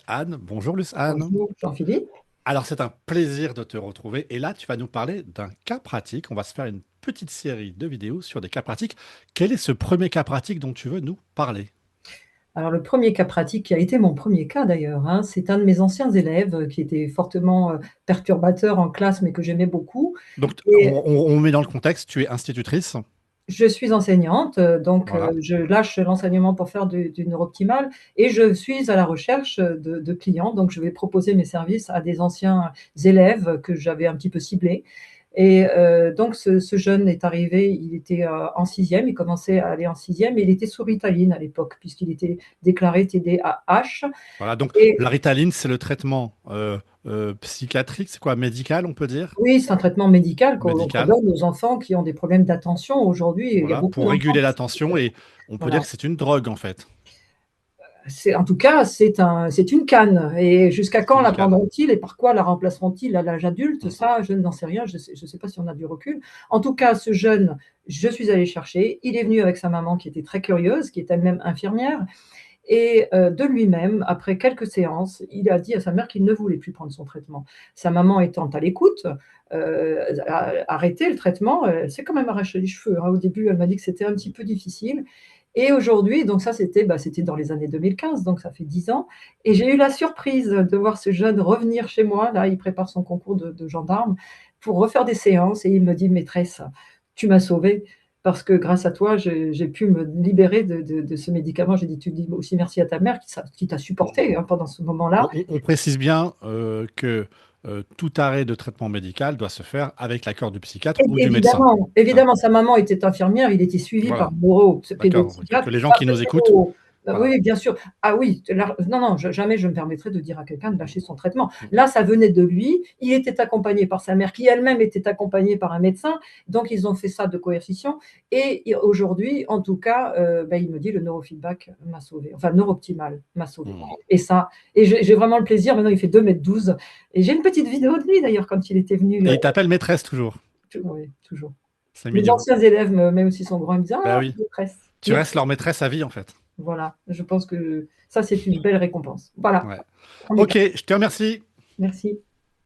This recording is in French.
Anne. Bonjour Luce-Anne. Bonjour Jean-Philippe. Alors c'est un plaisir de te retrouver et là tu vas nous parler d'un cas pratique. On va se faire une petite série de vidéos sur des cas pratiques. Quel est ce premier cas pratique dont tu veux nous parler? Alors le premier cas pratique, qui a été mon premier cas d'ailleurs, hein, c'est un de mes anciens élèves qui était fortement perturbateur en classe, mais que j'aimais beaucoup. Donc Et on met dans le contexte, tu es institutrice. je suis enseignante, donc Voilà. je lâche l'enseignement pour faire du neurooptimal et je suis à la recherche de clients. Donc je vais proposer mes services à des anciens élèves que j'avais un petit peu ciblés. Et donc ce jeune est arrivé, il était en sixième, il commençait à aller en sixième et il était sous Ritaline à l'époque, puisqu'il était déclaré TDAH. Voilà. Donc Et la Ritaline, c'est le traitement psychiatrique, c'est quoi, médical, on peut dire? oui, c'est un traitement médical qu'on Médical. donne aux enfants qui ont des problèmes d'attention aujourd'hui. Il y a Voilà. beaucoup Pour d'enfants réguler qui sont l'attention et on peut dire voilà. que c'est une drogue en fait. En tout cas, c'est une canne. Et jusqu'à C'est quand une la canne. prendront-ils et par quoi la remplaceront-ils à l'âge adulte? Mm. Ça, je n'en sais rien. Je ne sais pas si on a du recul. En tout cas, ce jeune, je suis allée chercher. Il est venu avec sa maman qui était très curieuse, qui est elle-même infirmière. Et de lui-même, après quelques séances, il a dit à sa mère qu'il ne voulait plus prendre son traitement. Sa maman étant à l'écoute, a arrêté le traitement. Elle s'est quand même arraché les cheveux, hein. Au début, elle m'a dit que c'était un petit peu difficile. Et aujourd'hui, donc ça, c'était dans les années 2015, donc ça fait 10 ans. Et j'ai eu la surprise de voir ce jeune revenir chez moi. Là, il prépare son concours de gendarme pour refaire des séances. Et il me dit, maîtresse, tu m'as sauvée parce que grâce à toi, j'ai pu me libérer de ce médicament. J'ai dit, tu dis aussi merci à ta mère qui t'a supporté hein, pendant ce moment-là. On précise bien que tout arrêt de traitement médical doit se faire avec l'accord du psychiatre ou du médecin. Évidemment, Hein. évidemment, sa maman était infirmière, il était suivi par Voilà, un d'accord. Que neuropédopsychiatre. les gens qui nous écoutent, voilà. Oui, bien sûr. Ah oui, non, non, jamais je me permettrais de dire à quelqu'un de lâcher son traitement. Mm. Là, ça venait de lui. Il était accompagné par sa mère, qui elle-même était accompagnée par un médecin. Donc, ils ont fait ça de coercition. Et aujourd'hui, en tout cas, il me dit le neurofeedback m'a sauvé. Enfin, neurooptimal m'a sauvé. Mm. Et ça, et j'ai vraiment le plaisir. Maintenant, il fait 2,12 m. Et j'ai une petite vidéo de lui, d'ailleurs, quand il était venu. Et il t'appelle maîtresse toujours. Oui, toujours. C'est Les mignon. anciens élèves, même aussi son grand, ils me disent Ben ah, oui, maîtresse. tu restes Merci. leur maîtresse à vie en fait. Voilà, je pense que ça, c'est une belle récompense. Voilà, Ouais. premier Ok, cas. je te remercie. Merci.